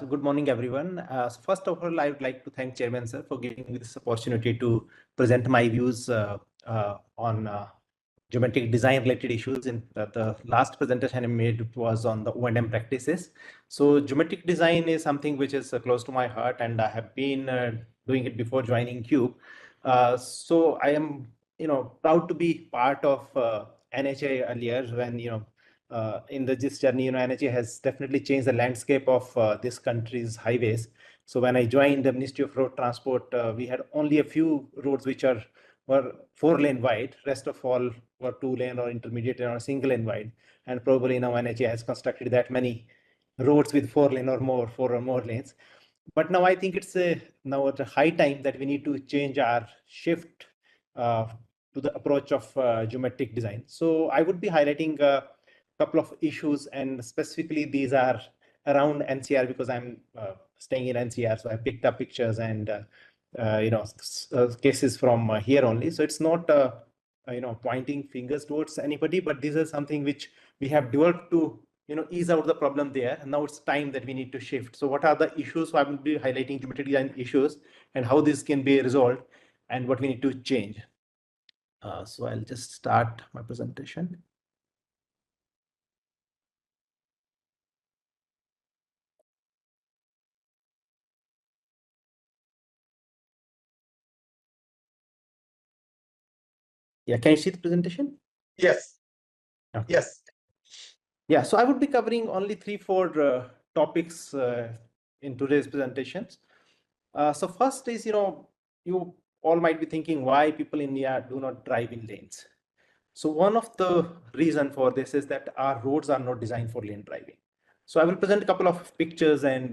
Good morning, everyone. First of all, I would like to thank Chairman Sir for giving me this opportunity to present my views on geometric design related issues. In the last presentation I made was on the O&M practices. So geometric design is something which is close to my heart, and I have been doing it before joining CUBE. So I am, proud to be part of NHA earlier when, in this journey, NHA has definitely changed the landscape of this country's highways. So when I joined the Ministry of Road Transport, we had only a few roads which were 4-lane wide. Rest of all were 2-lane or intermediate or single-lane wide. And probably now NHA has constructed that many roads with 4-lane or more, 4 or more lanes. But now I think it's now at a high time that we need to change our shift to the approach of geometric design. So I would be highlighting couple of issues, and specifically these are around NCR because I'm staying in NCR, so I picked up pictures and cases from here only. So it's not pointing fingers towards anybody, but this is something which we have developed to ease out the problem there. And now it's time that we need to shift. So what are the issues? So I will be highlighting geometric design issues and how this can be resolved and what we need to change. So I'll just start my presentation. Yeah, can you see the presentation? Yes. Okay. Yes. Yeah, so I would be covering only 3-4 topics in today's presentations. So first is, you all might be thinking why people in India do not drive in lanes. So one of the reason for this is that our roads are not designed for lane driving. So I will present a couple of pictures and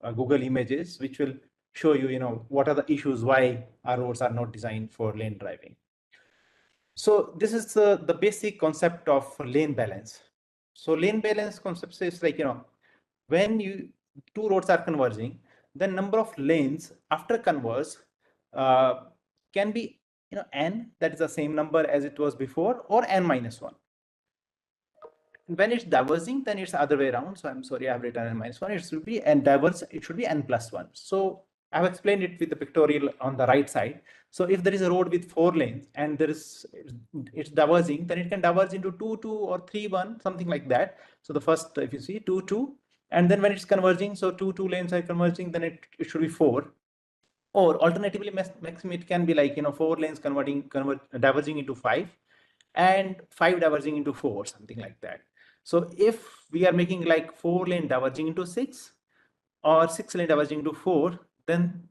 Google images, which will show you, what are the issues why our roads are not designed for lane driving. So this is the basic concept of lane balance. So lane balance concept is like, when two roads are converging, the number of lanes after converge can be, n, that is the same number as it was before, or n minus 1. When it's diverging, then it's the other way around. So I'm sorry, I have written n minus 1. It should be n diverge, it should be n plus 1. So I've explained it with the pictorial on the right side. So if there is a road with 4 lanes and it's diverging, then it can diverge into 2, 2 or 3, 1, something like that. So the first, if you see 2, 2, and then when it's converging, so 2 lanes are converging, then it should be 4. Or alternatively, maximum it can be like, 4 lanes diverging into 5 and 5 diverging into 4, something like that. So if we are making like 4-lane diverging into 6 or 6-lane diverging into 4, then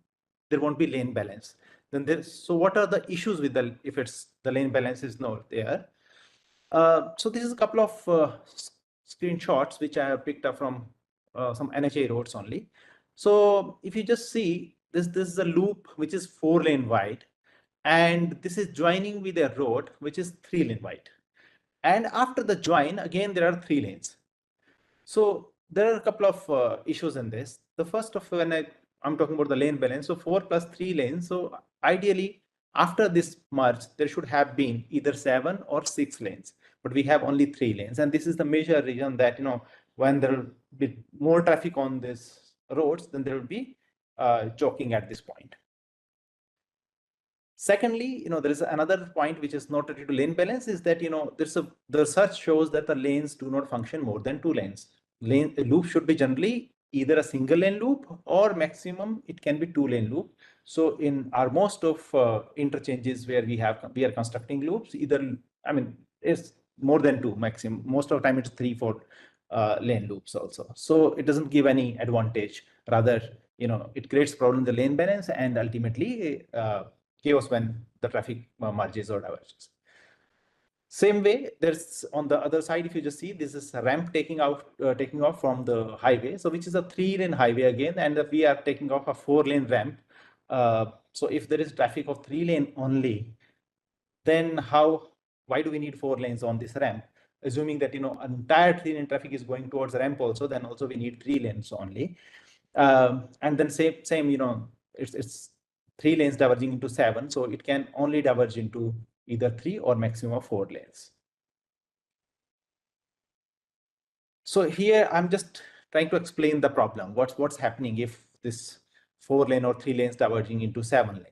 there won't be lane balance. So what are the issues with if the lane balance is not there? So this is a couple of screenshots which I have picked up from some NHA roads only. So if you just see this is a loop which is 4-lane wide, and this is joining with a road which is 3-lane wide. And after the join, again, there are 3 lanes. So there are a couple of issues in this. The first of when I'm talking about the lane balance, so 4 plus 3 lanes. So ideally, after this merge, there should have been either 7 or 6 lanes, but we have only 3 lanes. And this is the major reason that, when there will be more traffic on these roads, then there will be choking at this point. Secondly, there is another point which is not related to lane balance, is that, the research shows that the lanes do not function more than 2 lanes. Loop should be generally either a single lane loop or maximum it can be 2-lane loop. So in our most of interchanges where we are constructing loops, it's more than 2 maximum. Most of the time it's 3-4 lane loops also. So it doesn't give any advantage. Rather, it creates problem in the lane balance and ultimately chaos when the traffic merges or diverges. Same way, there's on the other side, if you just see, this is a ramp taking off from the highway. So which is a 3-lane highway again, and we are taking off a 4-lane ramp. So if there is traffic of 3-lane only, then why do we need 4 lanes on this ramp? Assuming that, an entire 3-lane traffic is going towards the ramp also, then also we need 3 lanes only. And then same, it's 3 lanes diverging into 7. So it can only diverge into either 3 or maximum of 4 lanes. So here I'm just trying to explain the problem. What's happening if this 4-lane or 3 lanes diverging into 7 lanes.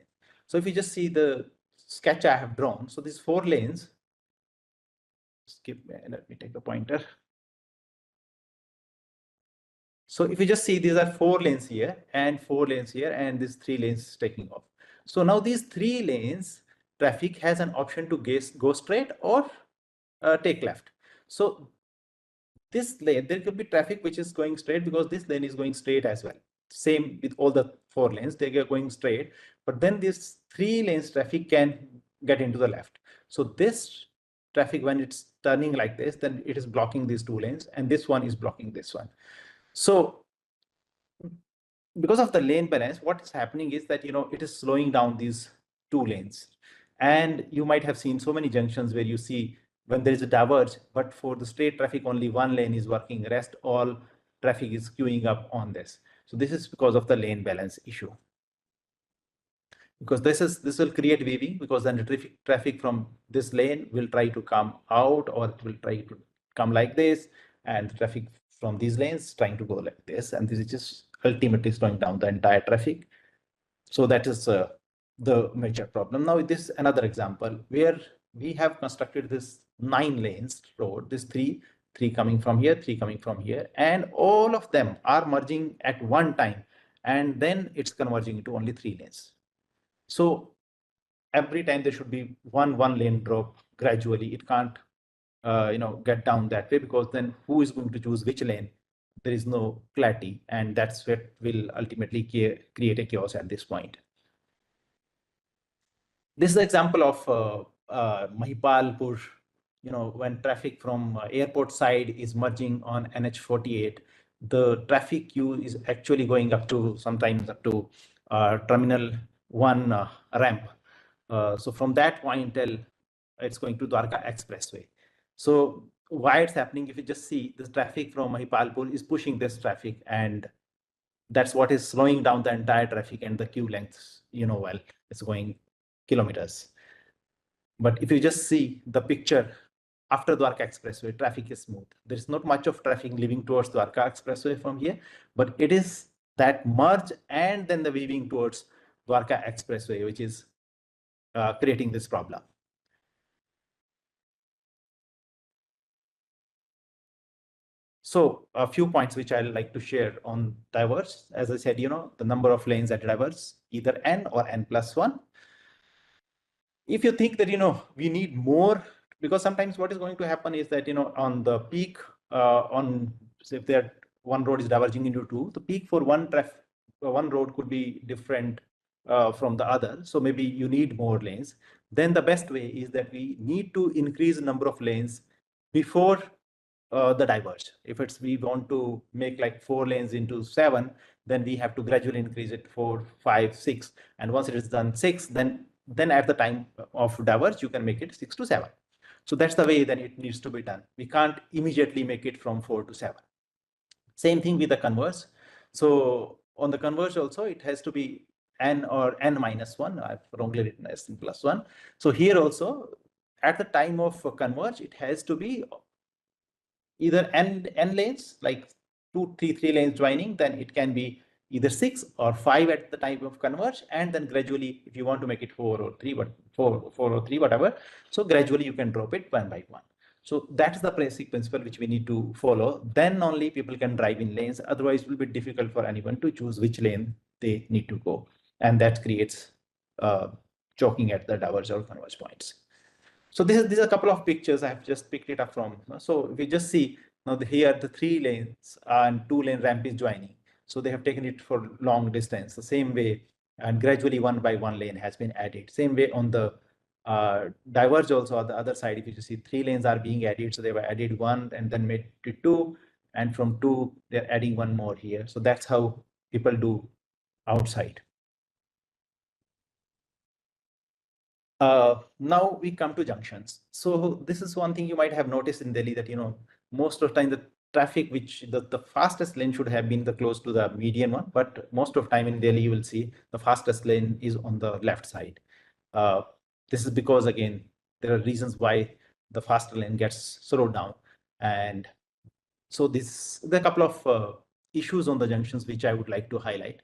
So if you just see the sketch I have drawn, so these 4 lanes, let me take a pointer. So if you just see, these are 4 lanes here and 4 lanes here, and these 3 lanes taking off. So now these 3 lanes, traffic has an option to go straight or take left. So this lane, there could be traffic which is going straight because this lane is going straight as well. Same with all the 4 lanes, they are going straight, but then this 3 lanes traffic can get into the left. So this traffic, when it's turning like this, then it is blocking these 2 lanes, and this one is blocking this one. So because of the lane balance, what is happening is that, it is slowing down these 2 lanes. And you might have seen so many junctions where you see when there is a diverge, but for the straight traffic, only 1 lane is working, rest all traffic is queuing up on this. So this is because of the lane balance issue. Because this will create weaving, because then the traffic from this lane will try to come out, or it will try to come like this, and the traffic from these lanes trying to go like this, and this is just ultimately slowing down the entire traffic. So that is the major problem. Now this another example where we have constructed this 9 lanes road, this three coming from here, 3 coming from here, and all of them are merging at one time, and then it's converging into only 3 lanes. So every time there should be one lane drop gradually. It can't get down that way, because then who is going to choose which lane? There is no clarity, and that's what will ultimately create a chaos at this point. This is the example of Mahipalpur. When traffic from airport side is merging on NH48, the traffic queue is actually going up to sometimes up to Terminal 1 ramp. So from that point till it's going to Dwarka Expressway. So why it's happening, if you just see, the traffic from Mahipalpur is pushing this traffic, and that's what is slowing down the entire traffic, and the queue lengths, well, it's going kilometers. But if you just see the picture after Dwarka Expressway, traffic is smooth. There's not much of traffic leaving towards Dwarka Expressway from here, but it is that merge and then the weaving towards Dwarka Expressway, which is creating this problem. So a few points which I'd like to share on diverge. As I said, the number of lanes that diverge, either n or n+1. If you think that, we need more, because sometimes what is going to happen is that, on the peak, if there one road is diverging into 2, the peak for one road could be different from the other. So maybe you need more lanes. Then the best way is that we need to increase the number of lanes before the diverge. If we want to make like 4 lanes into 7, then we have to gradually increase it 4, 5, 6, and once it is done 6, then at the time of diverge you can make it 6 to 7. So that's the way then it needs to be done. We can't immediately make it from 4 to 7. Same thing with the converge. So on the converge also, it has to be n or n-1. I've wrongly written as n+1. So here also, at the time of converge, it has to be either n lanes, like 2, 3 lanes joining, then it can be either 6 or 5 at the time of converge, and then gradually, if you want to make it 4 or 3, but 4 or 3, whatever, so gradually you can drop it 1 by 1. So that's the basic principle which we need to follow. Then only people can drive in lanes. Otherwise, it will be difficult for anyone to choose which lane they need to go, and that creates choking at the diverge or converge points. So these are a couple of pictures I have just picked it up from. So we just see now here the 3 lanes and 2 lane ramp is joining. So they have taken it for long distance the same way, and gradually 1 by 1 lane has been added. Same way on the diverge also on the other side. If you see 3 lanes are being added, so they were added 1 and then made to 2, and from 2 they're adding 1 more here. So that's how people do outside. Now we come to junctions. So this is one thing you might have noticed in Delhi, that most of the time the traffic, which the fastest lane should have been the close to the median one, but most of time in Delhi you will see the fastest lane is on the left side. This is because, again, there are reasons why the faster lane gets slowed down, and so there are a couple of issues on the junctions which I would like to highlight.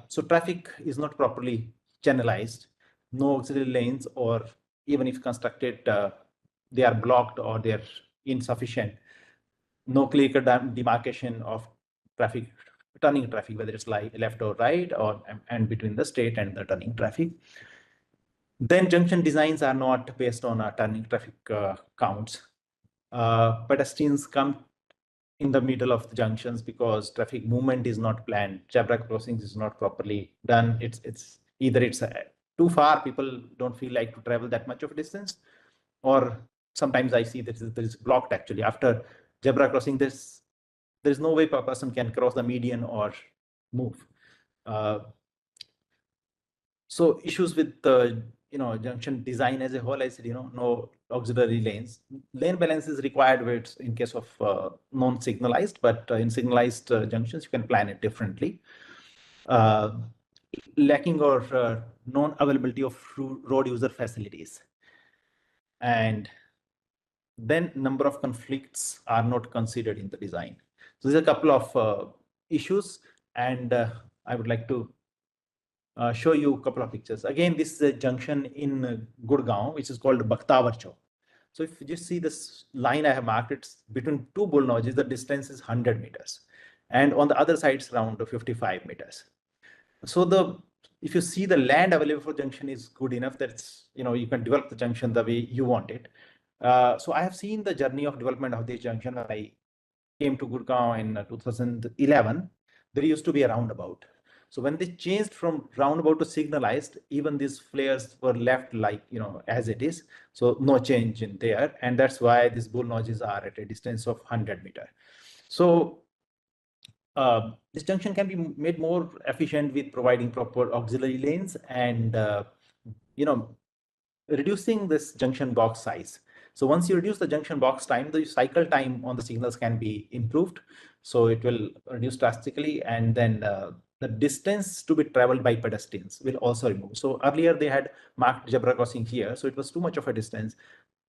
So traffic is not properly channelized, no auxiliary lanes, or even if constructed, they are blocked or they're insufficient. No clear-cut demarcation of traffic, turning traffic, whether it's like left or right, or and between the straight and the turning traffic. Then junction designs are not based on turning traffic counts. Pedestrians come in the middle of the junctions because traffic movement is not planned. Zebra crossings is not properly done. It's either it's too far, people don't feel like to travel that much of a distance, or sometimes I see that there is blocked actually. After zebra crossing, there's no way a person can cross the median or move. So issues with the junction design as a whole, I said, no auxiliary lanes. Lane balance is required where it's in case of non-signalized, but in signalized junctions, you can plan it differently. Lacking or non-availability of road user facilities. And then number of conflicts are not considered in the design. So there's a couple of issues, and I would like to show you a couple of pictures. Again, this is a junction in Gurgaon, which is called Bakhtawar Chowk. So if you just see this line I have marked, it's between two bull notches, the distance is 100 meters. And on the other side, it's around 55 meters. So if you see the land available for junction is good enough that you can develop the junction the way you want it. So I have seen the journey of development of this junction when I came to Gurgaon in 2011. There used to be a roundabout. So when they changed from roundabout to signalized, even these flares were left like, as it is. So no change in there. And that's why these bull notches are at a distance of 100 meters. So this junction can be made more efficient with providing proper auxiliary lanes and, reducing this junction box size. So once you reduce the junction box time, the cycle time on the signals can be improved. So it will reduce drastically, and then the distance to be traveled by pedestrians will also remove. So earlier they had marked zebra crossing here, so it was too much of a distance.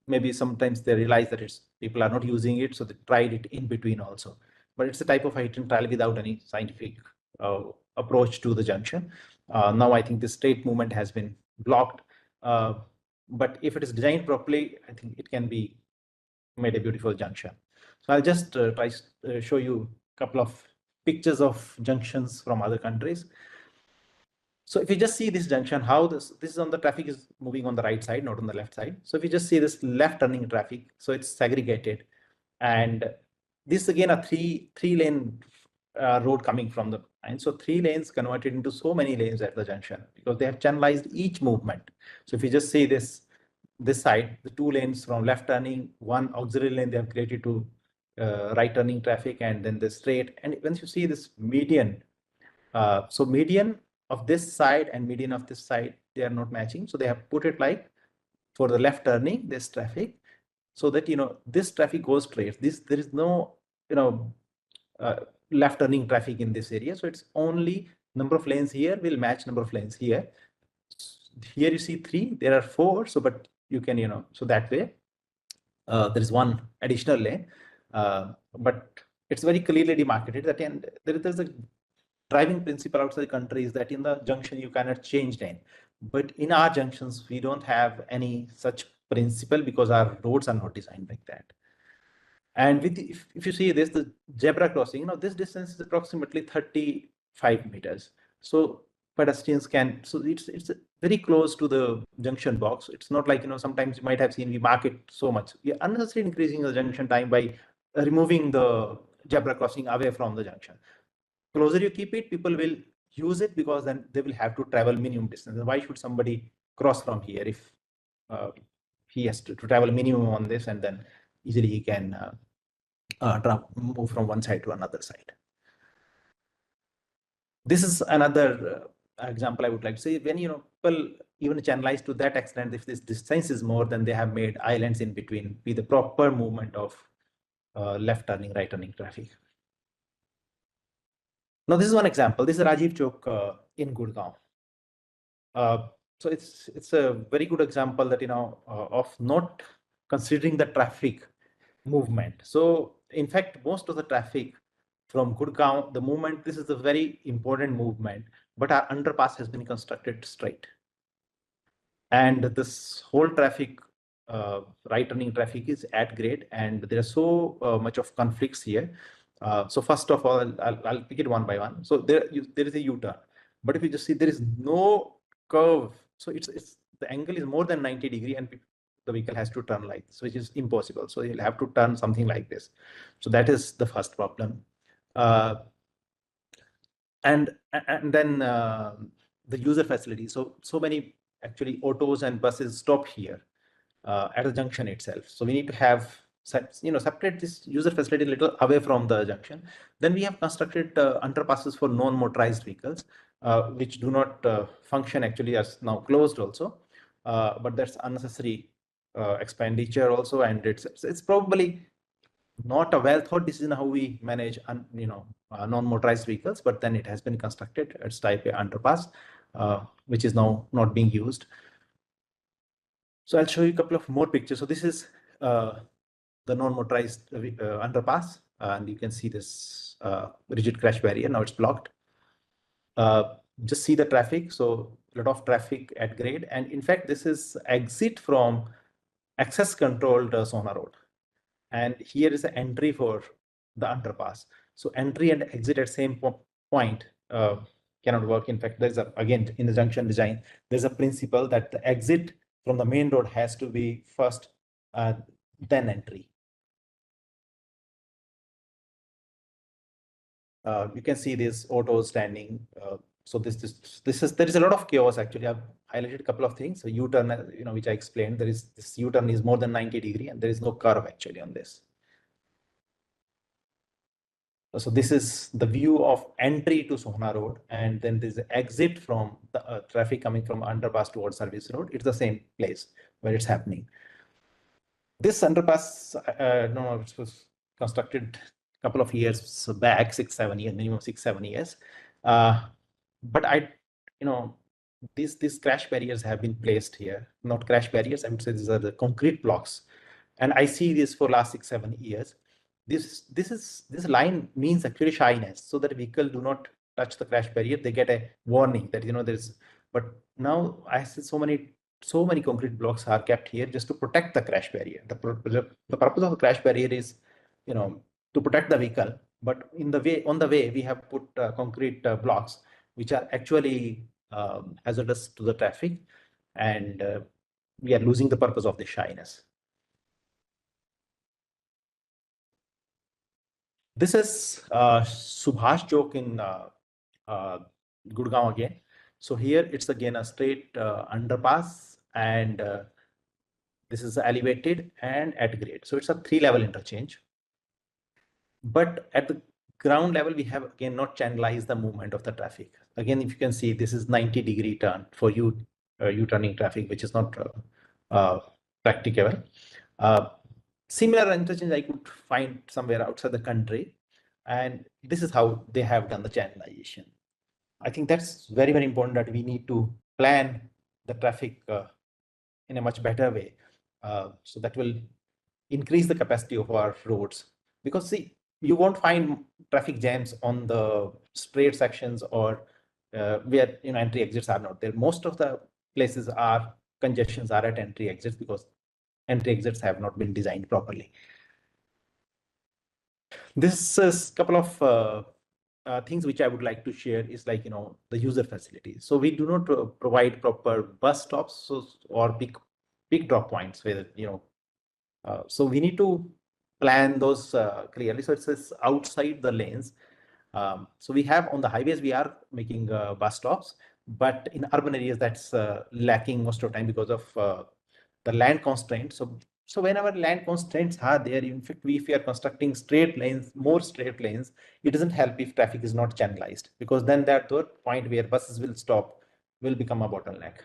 Maybe sometimes they realized that people are not using it, so they tried it in between also. But it's a type of hit and trial without any scientific approach to the junction. Now I think the straight movement has been blocked. But if it is designed properly, I think it can be made a beautiful junction. So I'll just try to show you a couple of pictures of junctions from other countries. So if you just see this junction, how this is on the traffic is moving on the right side, not on the left side. So if you just see this left turning traffic, so it's segregated. And this again a three lane road coming from the line. So 3 lanes converted into so many lanes at the junction because they have channelized each movement. So if you just see this side, the 2 lanes from left turning, 1 auxiliary lane they have created to right turning traffic, and then the straight. And once you see this median, so median of this side and median of this side, they are not matching. So they have put it like for the left turning, this traffic, so that this traffic goes straight. There is no left turning traffic in this area. So it's only number of lanes here will match number of lanes here. Here you see 3, there are 4. So but you can so that way there is 1 additional lane, but it's very clearly demarcated that there's a driving principle outside the country is that in the junction you cannot change lane. But in our junctions, we don't have any such principle because our roads are not designed like that. And if you see this, the zebra crossing, this distance is approximately 35 meters. So pedestrians can, so it's very close to the junction box. It's not like, sometimes you might have seen we mark it so much. We are unnecessarily increasing the junction time by removing the zebra crossing away from the junction. Closer you keep it, people will use it because then they will have to travel minimum distance. Why should somebody cross from here if he has to travel minimum on this, and then easily he can move from one side to another side. This is another example I would like to say. When people even channelize to that extent, if this distance is more, then they have made islands in between with the proper movement of left turning, right turning traffic. Now, this is one example. This is Rajiv Chowk in Gurgaon. So it's a very good example that of not considering the traffic movement. So in fact, most of the traffic from Gurgaon, the movement, this is a very important movement, but our underpass has been constructed straight. And this whole traffic, right turning traffic is at grade, and there are so much of conflicts here. So first of all, I'll pick it one by one. So there is a U-turn, but if you just see, there is no curve. So it's the angle is more than 90 degree, and the vehicle has to turn like this, which is impossible. So you'll have to turn something like this. So that is the first problem. And then the user facility. So many actually autos and buses stop here at the junction itself. So we need to have separate this user facility a little away from the junction. Then we have constructed underpasses for non-motorized vehicles, which do not function actually as now closed also. But that's unnecessary expenditure also, and it's probably not a well thought decision how we manage non-motorized vehicles, but then it has been constructed as type A underpass, which is now not being used. So I'll show you a couple of more pictures. So this is the non-motorized underpass, and you can see this rigid crash barrier. Now it's blocked. Just see the traffic. So a lot of traffic at grade, and in fact, this is exit from access controlled Sohna Road. And here is the entry for the underpass. So entry and exit at same point cannot work. In fact, there's again, in the junction design, there's a principle that the exit from the main road has to be first, then entry. You can see this auto standing. So there is a lot of chaos actually. I've highlighted a couple of things. So U-turn, which I explained, this U-turn is more than 90 degree, and there is no curve actually on this. So this is the view of entry to Sohna Road, and then there's the exit from the traffic coming from underpass towards Service Road. It's the same place where it's happening. This underpass, it was constructed a couple of years back, 6-7 years, minimum 6-7 years. But these crash barriers have been placed here. Not crash barriers, I would say these are the concrete blocks. And I see this for last 6-7 years. This line means actually shyness, so that vehicle do not touch the crash barrier. They get a warning that but now I see so many concrete blocks are kept here just to protect the crash barrier. The purpose of the crash barrier is to protect the vehicle, but on the way we have put concrete blocks which are actually hazardous to the traffic, and we are losing the purpose of the shyness. This is Subhash Chowk in Gurgaon again. So here it's again a straight underpass, and this is elevated and at grade. So it's a 3-level interchange. But at the ground level, we have again not channelized the movement of the traffic. Again, if you can see, this is 90-degree turn for U-turning traffic, which is not practicable. Similar interchange I could find somewhere outside the country, and this is how they have done the channelization. I think that's very, very important that we need to plan the traffic in a much better way. So that will increase the capacity of our roads, because see, you won't find traffic jams on the straight sections or where entry exits are not there. Most of the places congestions are at entry exits because entry exits have not been designed properly. This is a couple of things which I would like to share is like, the user facilities. So we do not provide proper bus stops or big drop points where, so we need to plan those clearly. So it says outside the lanes. So we have on the highways, we are making bus stops, but in urban areas that's lacking most of the time because of the land constraints. So whenever land constraints are there, in fact, if we are constructing more straight lanes, it doesn't help if traffic is not channelized, because then that third point where buses will stop will become a bottleneck.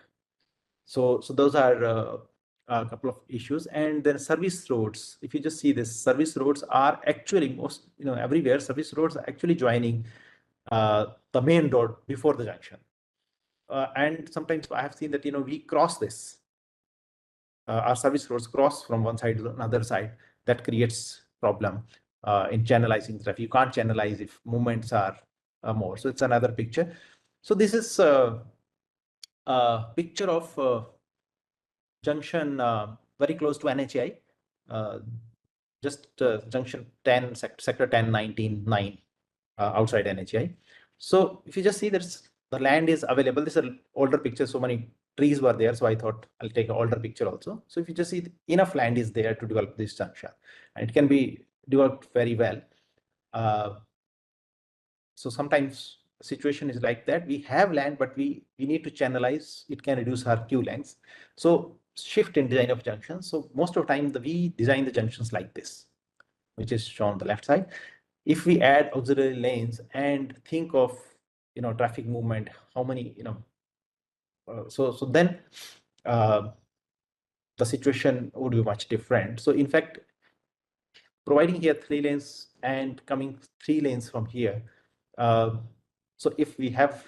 So those are a couple of issues. And then service roads, if you just see this, service roads are actually everywhere, service roads are actually joining the main road before the junction. And sometimes I have seen that, we cross this. Our service roads cross from one side to another side. That creates problem. in channelizing traffic. You can't channelize if movements are more. So it's another picture. So this is a picture of junction very close to NHAI, just junction 10, sector 10, 19, 9 outside NHAI. So if you just see, there's the land is available. This is an older picture. So many trees were there. So I thought I'll take an older picture also. So if you just see, enough land is there to develop this junction, and it can be developed very well. So sometimes the situation is like that. We have land, but we need to channelize. It can reduce our queue lengths. So shift in design of junctions. So most of the time, we design the junctions like this, which is shown on the left side. If we add auxiliary lanes and think of traffic movement, how many so then the situation would be much different. So in fact, providing here 3 lanes and coming 3 lanes from here. So if we have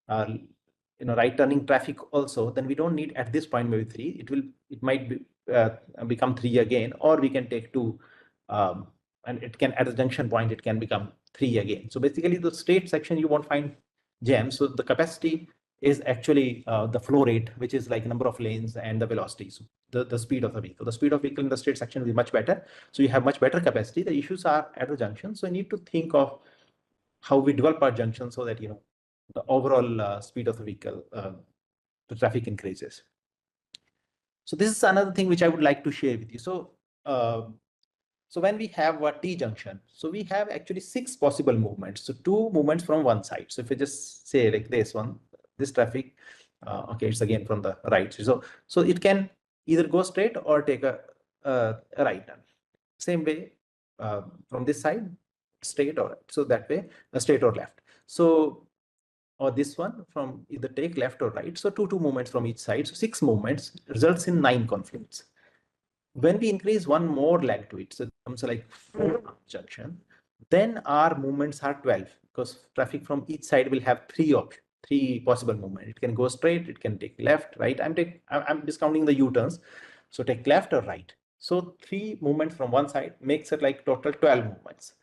right turning traffic also, then we don't need at this point maybe 3. It might be become 3 again, or we can take 2, and it can, at the junction point, it can become 3 again. So basically, the straight section you won't find jams. So the capacity is actually the flow rate, which is like number of lanes and the velocity. So the speed of the vehicle. The speed of vehicle in the straight section will be much better. So you have much better capacity. The issues are at the junction. So you need to think of how we develop our junction so that the overall speed of the vehicle, the traffic increases. So this is another thing which I would like to share with you. So so when we have a T junction, so we have actually 6 possible movements. So 2 movements from one side. So if we just say like this one, this traffic, okay, it's again from the right. So it can either go straight or take a right turn. Same way from this side, straight or right. So that way, straight or left. So or this one from either take left or right. So two movements from each side. So 6 movements results in 9 conflicts. When we increase one more leg to it, so it becomes like 4 junction, then our movements are 12, because traffic from each side will have 3 options, 3 possible movements. It can go straight, it can take left, right. I'm discounting the U-turns. So take left or right. So 3 movements from one side makes it like total 12 movements.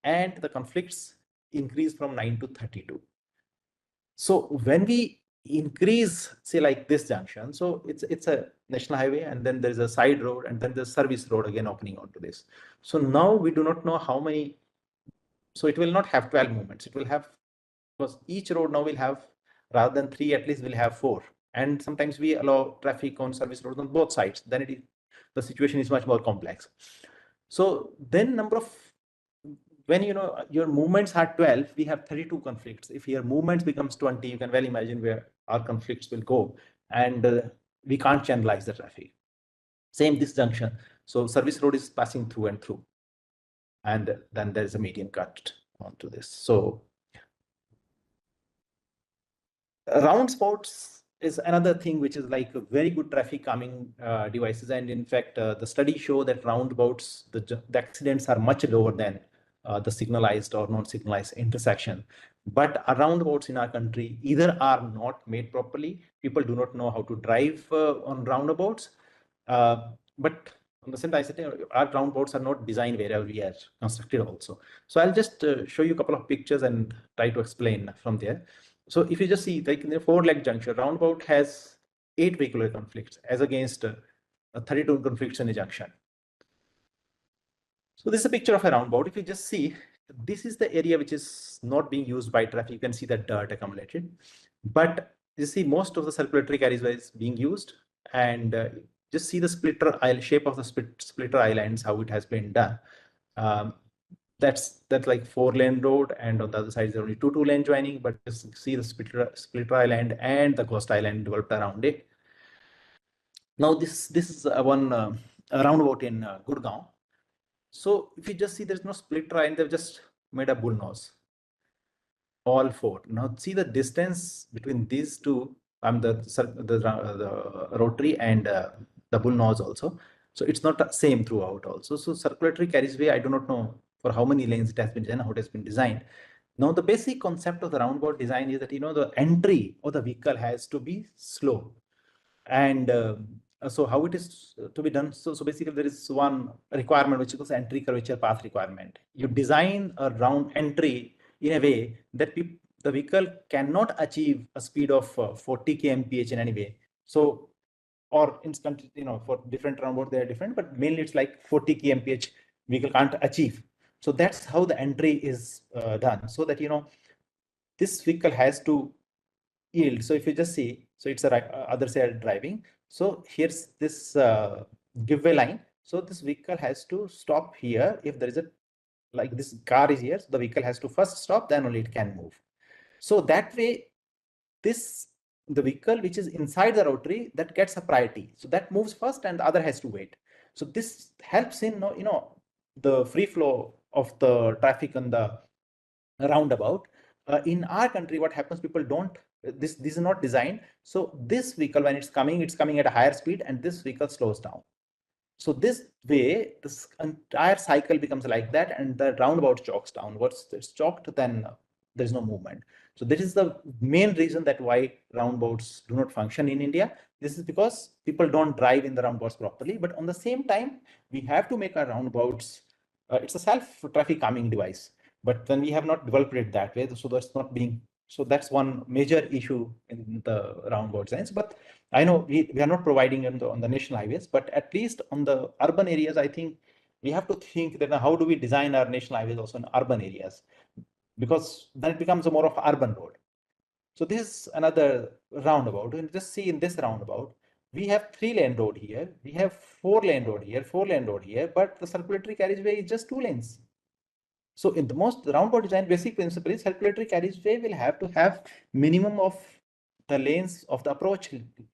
And the conflicts increase from 9 to 32. So when we increase, say like this junction, so it's a national highway, and then there's a side road, and then there's service road again opening onto this. So now we do not know how many. So it will not have 12 movements. It will have, because each road now will have, rather than 3, at least we'll have 4. And sometimes we allow traffic on service roads on both sides. Then the situation is much more complex. So then number of, when your movements are 12, we have 32 conflicts. If your movements becomes 20, you can well imagine where our conflicts will go, and we can't channelize the traffic. Same this junction. So service road is passing through and through, and then there is a median cut onto this. So roundabouts is another thing which is like a very good traffic calming devices, and in fact the studies show that roundabouts, the accidents are much lower than the signalized or non-signalized intersection. But roundabouts in our country either are not made properly, people do not know how to drive on roundabouts, but on the same time, our roundabouts are not designed wherever we are constructed also. So I'll just show you a couple of pictures and try to explain from there. So if you just see, like in the 4-leg junction, roundabout has 8 vehicular conflicts as against 32 conflicts in a junction. So this is a picture of a roundabout. If you just see, this is the area which is not being used by traffic. You can see that dirt accumulated, but you see most of the circulatory carriageway is being used, and just see the splitter island shape of the splitter islands, how it has been done. That's like 4-lane road, and on the other side is only 2-lane joining, but just see the splitter island and the ghost island developed around it. Now this is one roundabout in Gurgaon. So if you just see, there's no splitter island, they've just made a bullnose, all 4. Now see the distance between these two, the rotary and the bullnose also. So it's not the same throughout also. So circulatory carriageway, I do not know for how many lanes it has been designed, how it has been designed. Now the basic concept of the roundabout design is that the entry of the vehicle has to be slow, and So how it is to be done? So basically there is one requirement which is entry curvature path requirement. You design a round entry in a way that the vehicle cannot achieve a speed of 40 kmph in any way. So, or instant, for different roundabout they are different, but mainly it's like 40 kmph vehicle can't achieve. So that's how the entry is done, so that this vehicle has to yield. So if you just see, so it's a other side driving. So here's this giveaway line. So this vehicle has to stop here. If there is like this car is here, so the vehicle has to first stop, then only it can move. So that way, the vehicle which is inside the rotary, that gets a priority. So that moves first and the other has to wait. So this helps in, the free flow of the traffic on the roundabout. In our country, what happens, people don't, this is not designed. So this vehicle, when it's coming at a higher speed, and this vehicle slows down. So this way, this entire cycle becomes like that, and the roundabout chokes down. Once it's choked, then there's no movement. So this is the main reason that why roundabouts do not function in India. This is because people don't drive in the roundabouts properly. But on the same time, we have to make our roundabouts. It's a self-traffic calming device. But when we have not developed it that way, so that's not being. So that's one major issue in the roundabout science. But I know we are not providing on the national highways, but at least on the urban areas, I think we have to think that how do we design our national highways also in urban areas, because then it becomes a more of urban road. So this is another roundabout. And just see in this roundabout, we have 3-lane road here, we have 4-lane road here, 4-lane road here, but the circulatory carriageway is just 2 lanes. So in the most roundabout design, basic principle is circulatory carriageway will have to have minimum of the lanes of the approach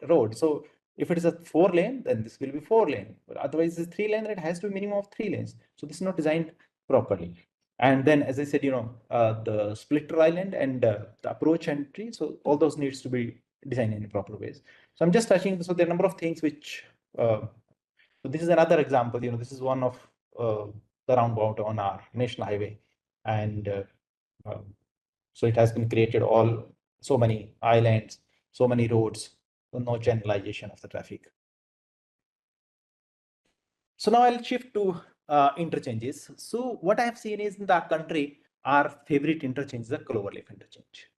road. So if it is a 4-lane, then this will be 4-lane. But otherwise, it's 3-lane, it has to be minimum of 3 lanes. So this is not designed properly. And then, as I said, the splitter island and the approach entry. So all those needs to be designed in proper ways. So I'm just touching. So there are a number of things which. So this is another example. This is one of the roundabout on our national highway, and so it has been created so many islands, so many roads, so no channelization of the traffic. So now I'll shift to interchanges. So what I have seen is in the country, our favorite interchange is the Cloverleaf interchange.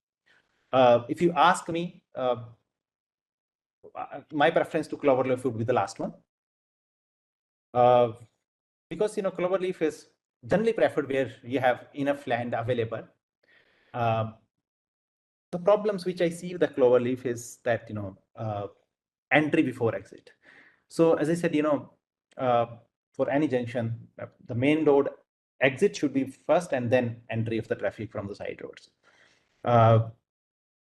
If you ask me, my preference to Cloverleaf would be the last one. Because Cloverleaf is generally preferred where you have enough land available. The problems which I see with the Cloverleaf is that entry before exit. So as I said, for any junction, the main road exit should be first, and then entry of the traffic from the side roads.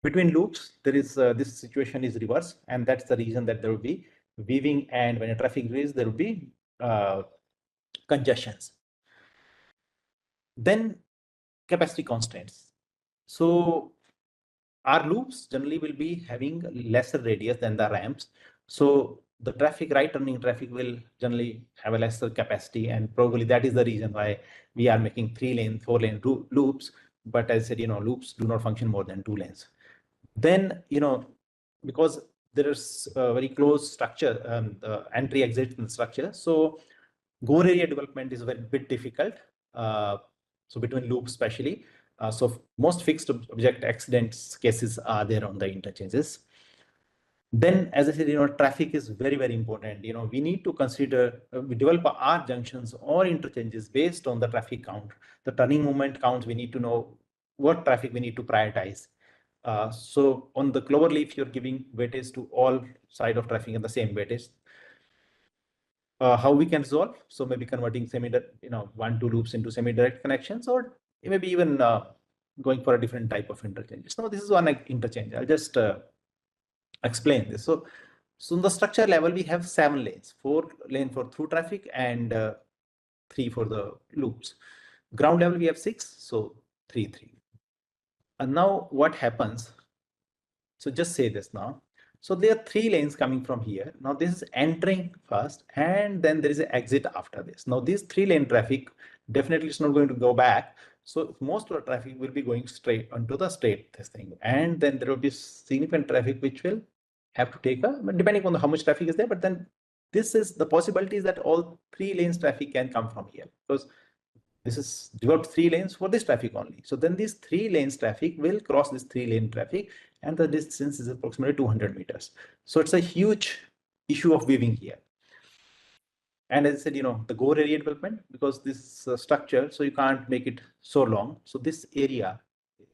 Between loops, there is this situation is reverse, and that's the reason that there will be weaving, and when a traffic increases, there will be congestions. Then capacity constraints. So our loops generally will be having lesser radius than the ramps. So the right turning traffic will generally have a lesser capacity, and probably that is the reason why we are making 3-lane, 4-lane loops. But as I said, loops do not function more than 2 lanes. Then, because there is a very close structure, the entry exit structure. So Gore area development is a bit difficult. So between loops, especially. So most fixed object accidents cases are there on the interchanges. Then, as I said, traffic is very, very important. We need to consider, we develop our junctions or interchanges based on the traffic count, the turning movement counts. We need to know what traffic we need to prioritize. So on the Cloverleaf, you're giving weightage to all side of traffic in the same weightage. How we can resolve? So maybe converting 1-2 loops into semi-direct connections, or maybe even going for a different type of interchange. So this is one interchange. I'll just explain this. So on the structure level, we have 7 lanes, 4 lane for through traffic and 3 for the loops. Ground level, we have 6, so 3. And now what happens? So just say this now. So there are 3 lanes coming from here. Now this is entering first, and then there is an exit after this. Now this 3-lane traffic definitely is not going to go back. So most of the traffic will be going straight onto the straight this thing, and then there will be significant traffic which will have to take but depending on how much traffic is there, but then this is the possibility is that all 3 lanes traffic can come from here, because this is developed 3 lanes for this traffic only. So then these 3 lanes traffic will cross this 3 lane traffic, and the distance is approximately 200 meters. So it's a huge issue of weaving here. And as I said, the Gore area development, because this structure, so you can't make it so long. So this area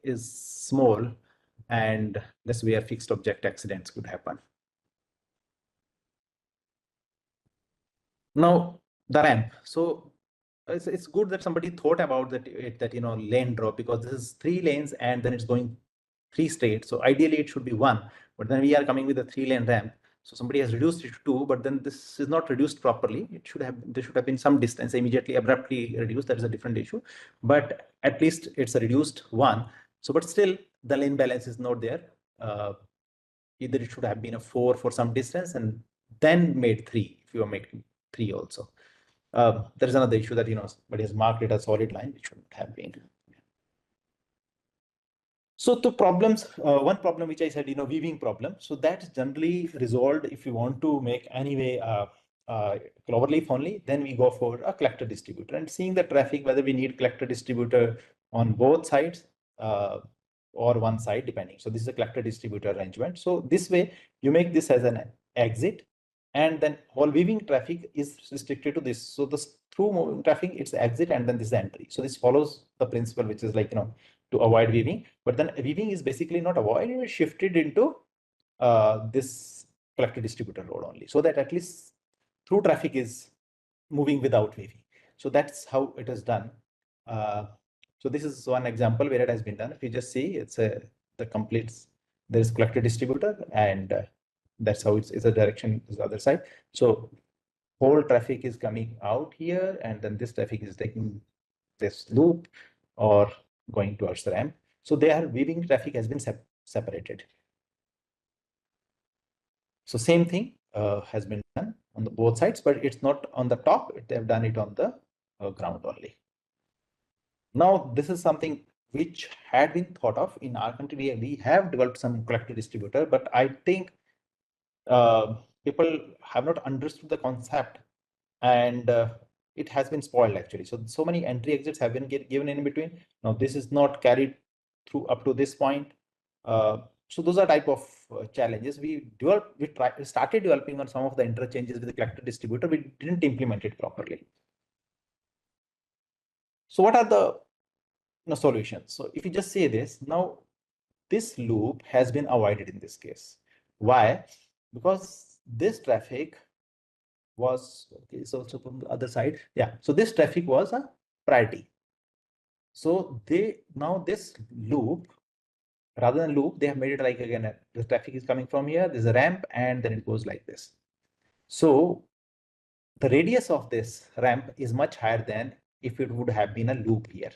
is small, and that's where fixed object accidents could happen. Now the ramp. So it's good that somebody thought about that lane drop, because this is 3 lanes and then it's going 3 straight. So ideally it should be 1, but then we are coming with a 3-lane ramp. So somebody has reduced it to 2, but then this is not reduced properly. There should have been some distance immediately abruptly reduced. That is a different issue, but at least it's a reduced 1. So, but still the lane balance is not there. Either it should have been a 4 for some distance and then made 3 if you are making 3 also. There is another issue that, but is marked it as solid line, which shouldn't have been. So the problems, one problem which I said, weaving problem. So that's generally resolved if you want to make anyway cloverleaf only, then we go for a collector distributor, and seeing the traffic, whether we need collector distributor on both sides or one side depending. So this is a collector distributor arrangement. So this way you make this as an exit, and then all weaving traffic is restricted to this. So the through moving traffic, it's exit, and then this is entry. So this follows the principle, which is like, to avoid weaving, but then weaving is basically not avoided, it's shifted into this collector distributor road only, so that at least through traffic is moving without weaving. So that's how it is done. So this is one example where it has been done. If you just see, it's the complete, there is collector distributor, and that's how it's a direction is the other side. So whole traffic is coming out here, and then this traffic is taking this loop or going towards the ramp. So their weaving traffic has been separated. So same thing has been done on the both sides, but it's not on the top. They have done it on the ground only. Now this is something which had been thought of in our country. We have developed some collector distributor, but I think people have not understood the concept, and it has been spoiled actually. So many entry exits have been given in between. Now this is not carried through up to this point. So those are type of challenges. We started developing on some of the interchanges with the collector distributor. We didn't implement it properly. So what are the solutions? So if you just say this, now this loop has been avoided in this case. Why? Because this traffic was, okay, so from the other side, yeah. So this traffic was a priority. So now this loop, rather than loop, they have made it like, again, the traffic is coming from here, there's a ramp, and then it goes like this. So the radius of this ramp is much higher than if it would have been a loop here.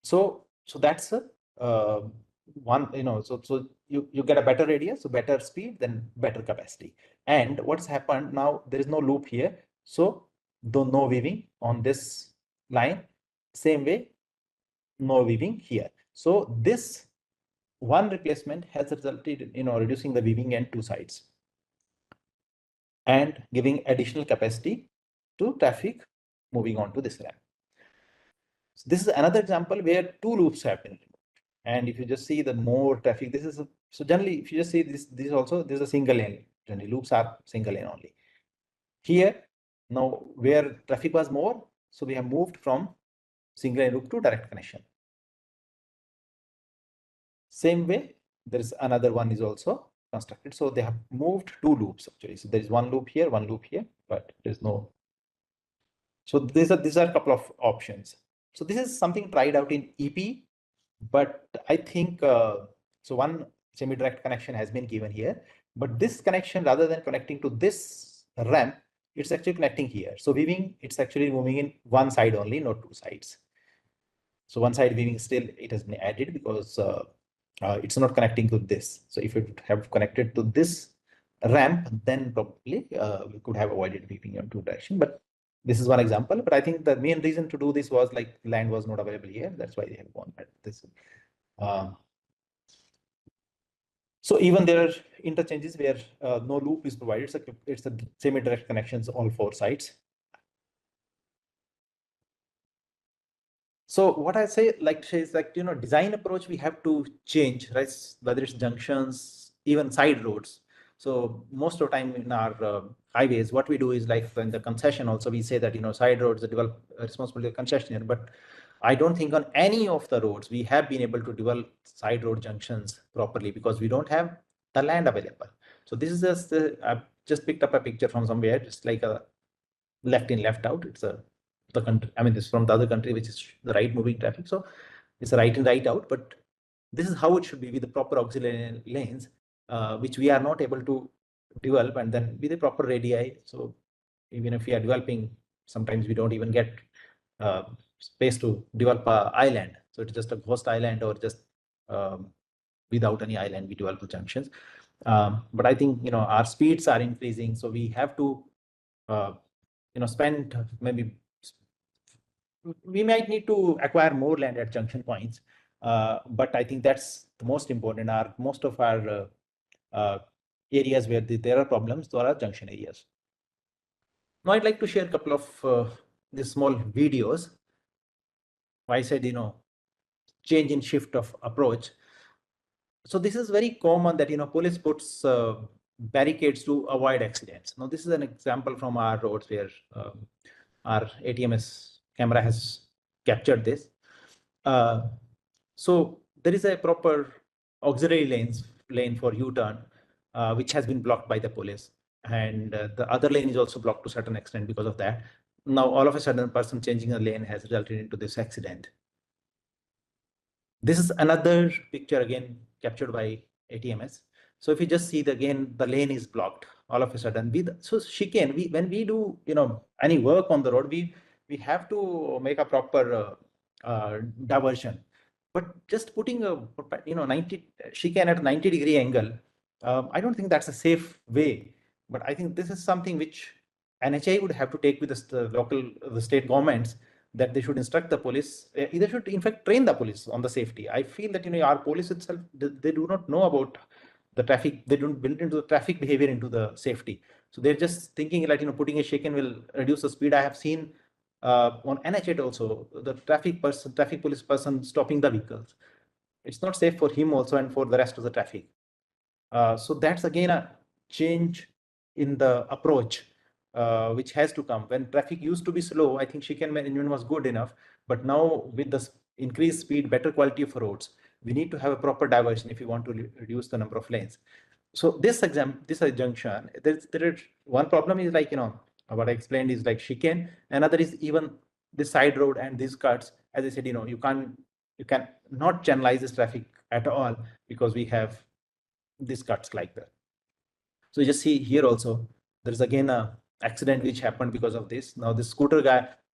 So that's a one, so you get a better radius, so better speed, then better capacity. And what's happened now, there is no loop here, so no weaving on this line. Same way, no weaving here. So this one replacement has resulted in reducing the weaving on 2 sides and giving additional capacity to traffic moving on to this ramp. So this is another example where 2 loops have been removed. And if you just see the more traffic, this is so generally, if you just see this also, there's a single lane. Generally, loops are single lane only. Here, now where traffic was more, so we have moved from single lane loop to direct connection. Same way, there is another one is also constructed. So they have moved 2 loops actually. So there is one loop here, but there's no. So these are a couple of options. So this is something tried out in EP, but I think so one semi-direct connection has been given here, but this connection, rather than connecting to this ramp, it's actually connecting here. So weaving, it's actually moving in one side only, not 2 sides. So one side weaving still it has been added because it's not connecting to this. So if it have connected to this ramp, then probably we could have avoided weaving in 2 directions. But this is one example. But I think the main reason to do this was like land was not available here. That's why they have gone at this. So even there are interchanges where no loop is provided. It's a semi-direct connections all four sides. So what I say, like to say is like, design approach we have to change, right? Whether it's junctions, even side roads. So most of the time in our highways, what we do is like in the concession also, we say that, side roads are develop responsibility of concessionaire, but I don't think on any of the roads we have been able to develop side road junctions properly because we don't have the land available. So this is just, I've just picked up a picture from somewhere, just like a left in, left out. It's the country, I mean, this is from the other country, which is the right moving traffic. So it's a right in, right out, but this is how it should be with the proper auxiliary lanes, which we are not able to develop, and then with the proper radii. So even if we are developing, sometimes we don't even get space to develop a island. So it's just a ghost island or just without any island, we develop the junctions. But I think, our speeds are increasing. So we have to, spend maybe, we might need to acquire more land at junction points. But I think that's the most important. Most of our areas where there are problems, there are junction areas. Now I'd like to share a couple of these small videos. I said, change in shift of approach. So this is very common that, police puts barricades to avoid accidents. Now this is an example from our roads where our ATMS camera has captured this. So there is a proper auxiliary lane for U-turn, which has been blocked by the police. And the other lane is also blocked to a certain extent because of that. Now, all of a sudden, a person changing a lane has resulted into this accident. This is another picture again captured by ATMS. So if you just see again, the lane is blocked all of a sudden. So chicane, when we do any work on the road, we have to make a proper diversion. But just putting a 90 chicane at a 90-degree angle, I don't think that's a safe way. But I think this is something which NHAI would have to take with the state governments, that they should instruct the police, either should in fact train the police on the safety. I feel that our police itself, they do not know about the traffic. They don't build into the traffic behavior into the safety. So they're just thinking like putting a chicane will reduce the speed. I have seen on NH8 also the traffic police person stopping the vehicles. It's not safe for him also and for the rest of the traffic. So that's again a change in the approach, which has to come. When traffic used to be slow, I think chicane management was good enough. But now with the increased speed, better quality of roads, we need to have a proper diversion if you want to reduce the number of lanes. So this junction, there is one problem is like, what I explained is like chicane. Another is even the side road and these cuts. As I said, you can not channelize this traffic at all because we have these cuts like that. So you just see here also, there's again a accident which happened because of this. Now this scooter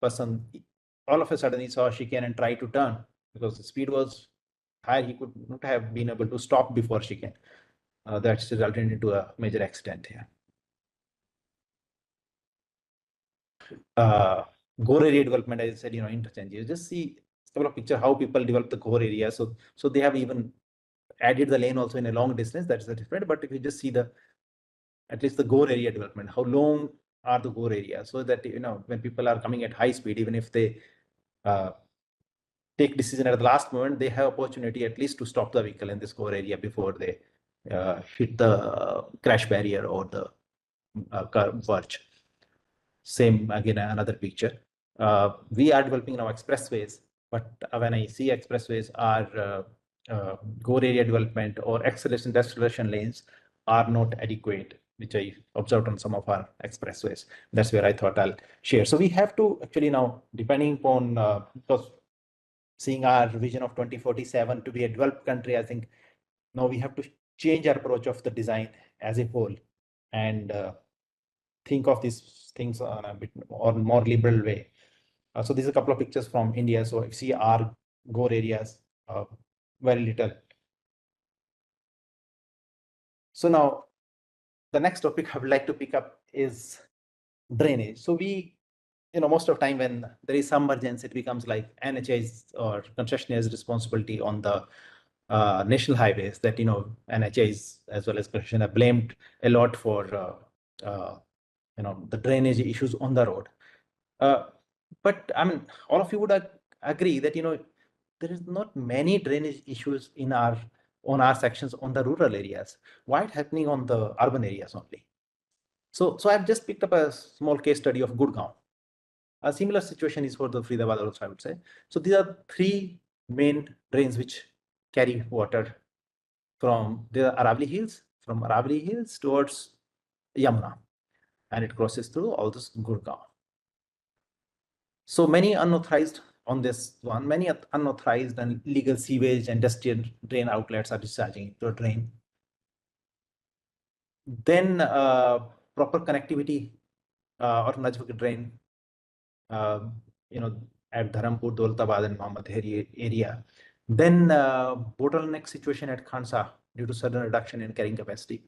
person, all of a sudden he saw a chicane and tried to turn because the speed was high. He could not have been able to stop before chicane. That's resulted into a major accident here. Gore area development, as I said, interchange. You just see a couple of picture how people develop the core area. So they have even added the lane also in a long distance. That's the different. But if you just see at least the gore area development, how long are the gore areas, so that when people are coming at high speed, even if they take decision at the last moment, they have opportunity at least to stop the vehicle in this core area before they hit the crash barrier or the verge. Same again, another picture. We are developing now expressways, but when I see expressways are gore area development or acceleration deceleration lanes are not adequate, which I observed on some of our expressways. That's where I thought I'll share. So we have to actually now, depending upon, because seeing our vision of 2047 to be a developed country, I think now we have to change our approach of the design as a whole and think of these things on a bit more liberal way. So these are a couple of pictures from India. So you see our gore areas, very little. So now the next topic I would like to pick up is drainage. So we, most of the time when there is some emergency, it becomes like NHA's or concessionaire's responsibility on the national highways that, NHA is, as well as Commission, are blamed a lot for, the drainage issues on the road. But I mean, all of you would agree that, there is not many drainage issues on our sections on the rural areas. Why it's happening on the urban areas only? So I've just picked up a small case study of Gurgaon. A similar situation is for the Faridabad also, I would say. So these are three main drains which carry water from the Aravali Hills, towards Yamuna, and it crosses through all this Gurgaon. So many unauthorized on this one, many unauthorized and illegal sewage and industrial drain outlets are discharging into a drain. Then proper connectivity or Najibur drain, at Dharampur, Daulatabad and Mohammed area. Then bottleneck situation at Khansa due to sudden reduction in carrying capacity.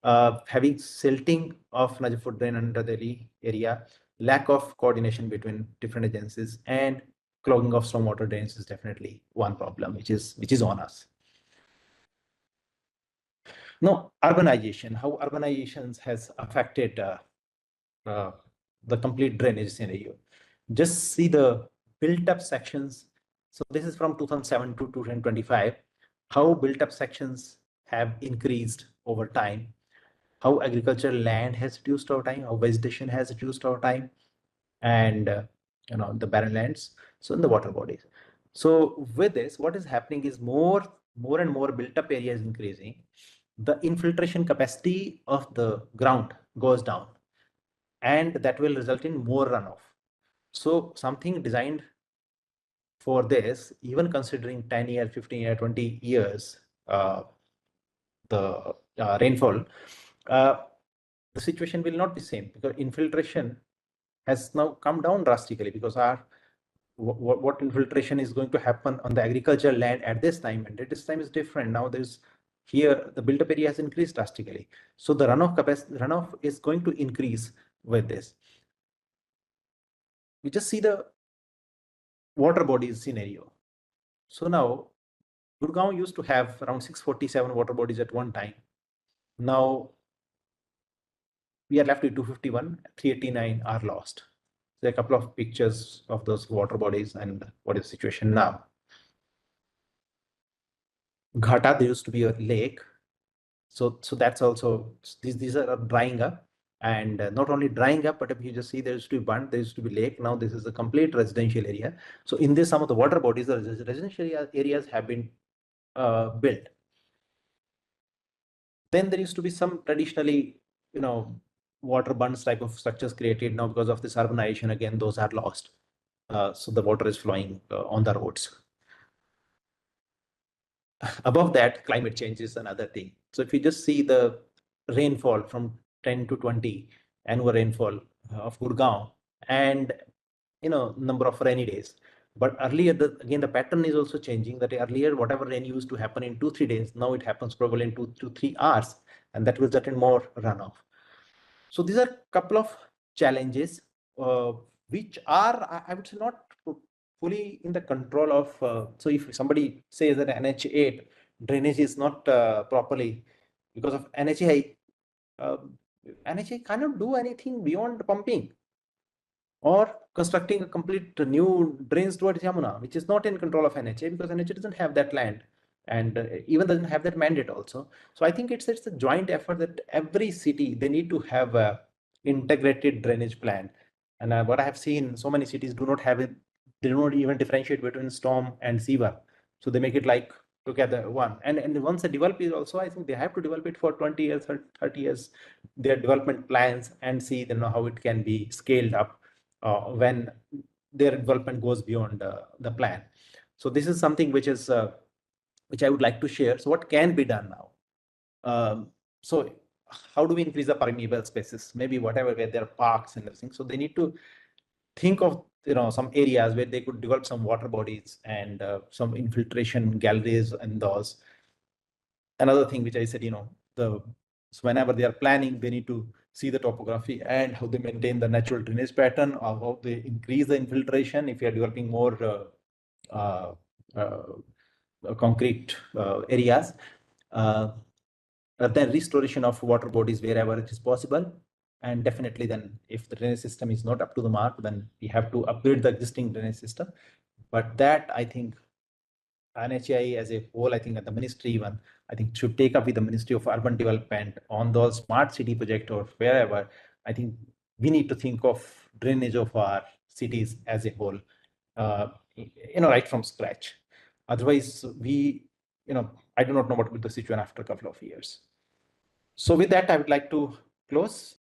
Having silting of Najibur drain under the area, lack of coordination between different agencies, and clogging of stormwater drains is definitely one problem which is on us. Now, urbanization, how urbanization has affected the complete drainage scenario. Just see the built up sections. So this is from 2007 to 2025, how built up sections have increased over time, how agricultural land has reduced over time, how vegetation has reduced over time, and the barren lands, so in the water bodies. So with this, what is happening is more and more built up area is increasing. The infiltration capacity of the ground goes down, and that will result in more runoff. So something designed for this, even considering 10 years, 15 years, 20 years, the rainfall, the situation will not be same, because infiltration has now come down drastically, because what infiltration is going to happen on the agricultural land at this time, and at this time is different. Now here the built-up area has increased drastically. So the runoff is going to increase with this. We just see the water bodies scenario. So now Gurgaon used to have around 647 water bodies at one time. Now we are left with 251, 389 are lost. There are a couple of pictures of those water bodies and what is the situation now. Ghata, there used to be a lake. So that's also, these are drying up, and not only drying up, but if you just see, there used to be bund, there used to be lake. Now this is a complete residential area. So in this, some of the water bodies, the residential areas have been built. Then there used to be some traditionally, water bunds type of structures created. Now because of this urbanization, again, those are lost. So the water is flowing on the roads. Above that, climate change is another thing. So if you just see the rainfall from 10 to 20 annual rainfall of Gurgaon, and number of rainy days. But earlier, again, the pattern is also changing, that earlier, whatever rain used to happen in 2-3 days, now it happens probably in 2 to 3 hours, and that will result in more runoff. So these are a couple of challenges which are, I would say, not fully in the control of. So if somebody says that NH8 drainage is not properly because of NHA, NHA cannot do anything beyond pumping or constructing a complete new drains towards Yamuna, which is not in control of NHA, because NHA doesn't have that land, and even doesn't have that mandate also. So I think it's a joint effort that every city, they need to have a integrated drainage plan. And what I have seen, so many cities do not have it. They do not even differentiate between storm and sewer. So they make it like together one. And once they develop it also, I think they have to develop it for 20 years, 30 years, their development plans, and see how it can be scaled up when their development goes beyond the plan. So this is something which I would like to share. So what can be done now? So how do we increase the permeable spaces? Maybe whatever, where there are parks and everything. So they need to think of some areas where they could develop some water bodies and some infiltration galleries and those. Another thing which I said, so whenever they are planning, they need to see the topography and how they maintain the natural drainage pattern, or how they increase the infiltration if you are developing more concrete areas. Then restoration of water bodies wherever it is possible. And definitely then if the drainage system is not up to the mark, then we have to upgrade the existing drainage system. But that, I think, NHAI as a whole, I think at the ministry even, I think should take up with the Ministry of Urban Development on those smart city project or wherever. I think we need to think of drainage of our cities as a whole, right from scratch. Otherwise, I do not know what will be the situation after a couple of years. So with that, I would like to close.